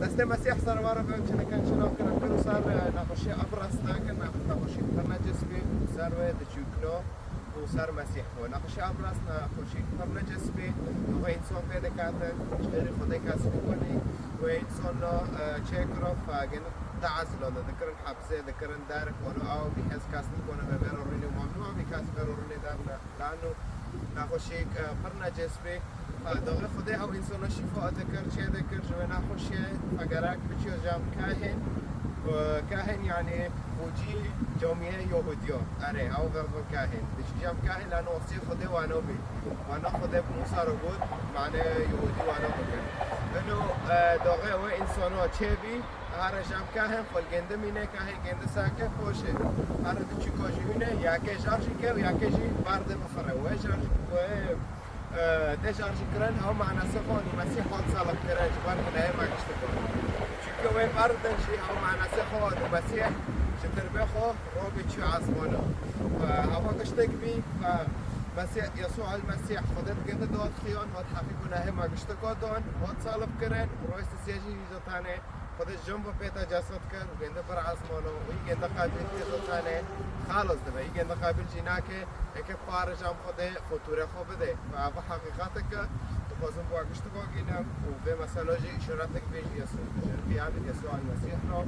دست مسیح سر واره به چه نکن شنو کنم کرو سر نقاشی ابرز نکن نقاشی فرنا جسبی سر و دچوکلو و سر مسیح و نقاشی ابرز نقاشی فرنا جسبی و انسان پیدا کرده چهره خودی کسب کنی و انسان چه کرو فاگن تعزل هذا ذكرن حبسه ذكرن دار كونه أو بيحس كاسن كونه بيروريني ممنوع بيكاس بيروريني دارنا لأنه نخوشی فرنا جسبی داغ خدا او انسان شفاء ذكر شيء ذكر جوانا خوشي فقراك بتشيو جام كاهن كاهن يعني وجي جمعية يهودية أري أو غرب كاهن بتشيو جام كاهن لأنه وصي خدا وانا بي وانا خدا بموسى رجود معنى يهودي وانا بكر إنه داغ هو إنسانه شبي هر جام كاهن خل جند مينه كاهن جند ساكه خوشه هر دو چیکاجی مینه یکی جارجی که و یکی جی برد بفره و جارجی ده جارجی کرن هم معنا سخونی مسیح خود سالک کرن جبر کنه ما کشته کنه چون که بردن جی هم معنا سخون و مسیح جتر بخو رو بچو عزمانه و هوا کشته بی و مسیح يسوع المسيح خدت جند داد خيان و تحقیق کنه ما کشته کردن و سالک کرن روی سیاسی جتانه خودش جنب پیتا جسد کرد و گنده پر عزمانه و این گنده قابل تیزتانه خالص ده این گنده قابل جینا که اکه پارش هم خوده فطوره خوب بده و اوه حقیقت که تو بازم باگشت باگینم و به مسئله اشارت که بیش یسوع المسیح را